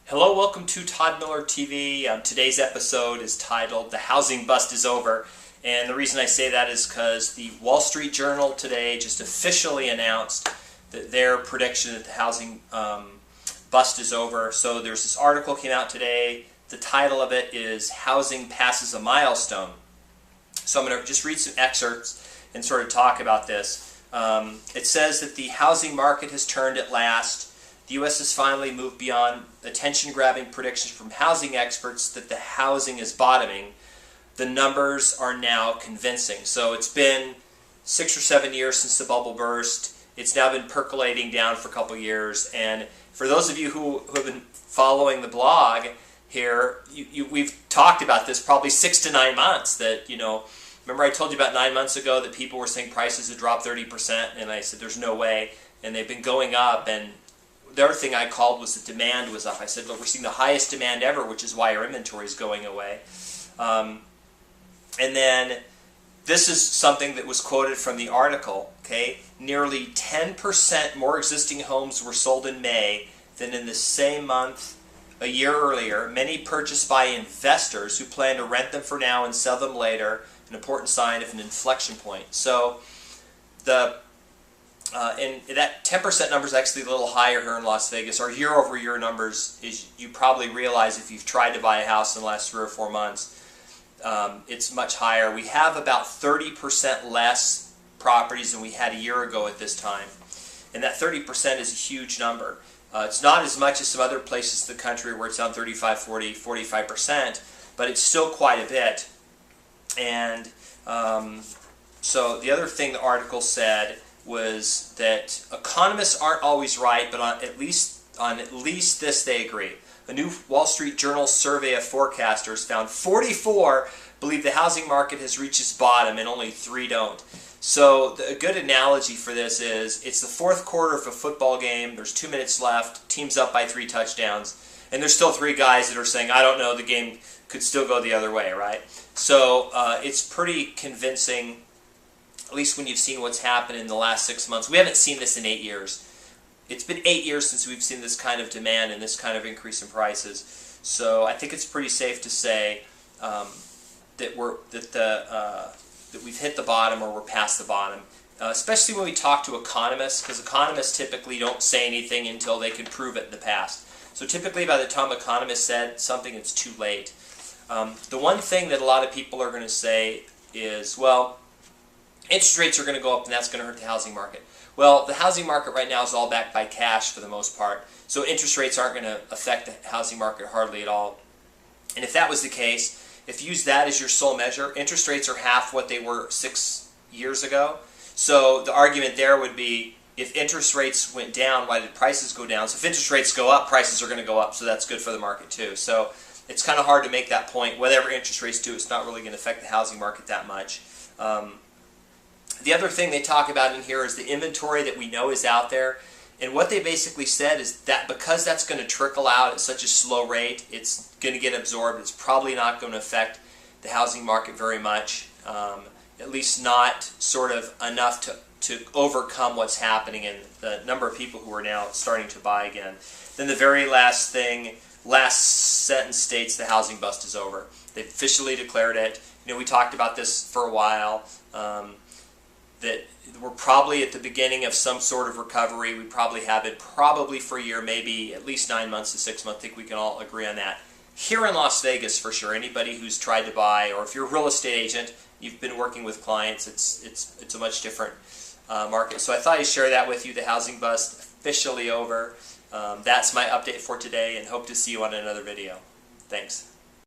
Hello, welcome to Todd Miller TV. Today's episode is titled "The Housing Bust is Over," and the reason I say that is because the Wall Street Journal today just officially announced that their prediction that the housing bust is over. So there's this article came out today. The title of it is "Housing Passes a Milestone." So I'm going to just read some excerpts and sort of talk about this. It says that the housing market has turned at last. The U.S. has finally moved beyond attention-grabbing predictions from housing experts that the housing is bottoming. The numbers are now convincing. So it's been 6 or 7 years since the bubble burst. It's now been percolating down for a couple years. And for those of you who have been following the blog here, we've talked about this probably 6 to 9 months. That, remember I told you about 9 months ago that people were saying prices had dropped 30%, and I said there's no way. And they've been going up, and the other thing I called was the demand was up. I said, look, we're seeing the highest demand ever, which is why our inventory is going away. And then this is something that was quoted from the article. Okay, nearly 10% more existing homes were sold in May than in the same month a year earlier. Many purchased by investors who plan to rent them for now and sell them later. An important sign of an inflection point. So and that 10% number is actually a little higher here in Las Vegas. Our year-over-year numbers, is you probably realize if you've tried to buy a house in the last 3 or 4 months, it's much higher. We have about 30% less properties than we had a year ago at this time. And that 30% is a huge number. It's not as much as some other places in the country where it's down 35, 40, 45%, but it's still quite a bit. And so the other thing the article said was that economists aren't always right, but on at least this they agree. A new Wall Street Journal survey of forecasters found 44 believe the housing market has reached its bottom and only 3 don't. So a good analogy for this is it's the fourth quarter of a football game, there's 2 minutes left, team's up by 3 touchdowns, and there's still 3 guys that are saying, I don't know, the game could still go the other way, right? So it's pretty convincing, at least when you've seen what's happened in the last 6 months. We haven't seen this in 8 years. It's been 8 years since we've seen this kind of demand and this kind of increase in prices. So I think it's pretty safe to say that we've hit the bottom or we're past the bottom. Especially when we talk to economists, because economists typically don't say anything until they can prove it in the past. So typically by the time economists said something, it's too late. The one thing that a lot of people are going to say is, well, interest rates are going to go up and that's going to hurt the housing market. Well, the housing market right now is all backed by cash for the most part. So interest rates aren't going to affect the housing market hardly at all. And if that was the case, if you use that as your sole measure, interest rates are half what they were 6 years ago. So the argument there would be, if interest rates went down, why did prices go down? So if interest rates go up, prices are going to go up. So that's good for the market too. So it's kind of hard to make that point. Whatever interest rates do, it's not really going to affect the housing market that much. The other thing they talk about in here is the inventory that we know is out there. And what they basically said is that because that's going to trickle out at such a slow rate, it's going to get absorbed. It's probably not going to affect the housing market very much, at least not sort of enough to overcome what's happening and the number of people who are now starting to buy again. Then the very last thing, last sentence states the housing bust is over. They've officially declared it. We talked about this for a while. That we're probably at the beginning of some sort of recovery. We probably have it probably for a year, maybe at least 9 months to 6 months. I think we can all agree on that. Here in Las Vegas, for sure, anybody who's tried to buy, or if you're a real estate agent, you've been working with clients, it's a much different market. So I thought I'd share that with you, the housing bust officially over. That's my update for today, and hope to see you on another video. Thanks.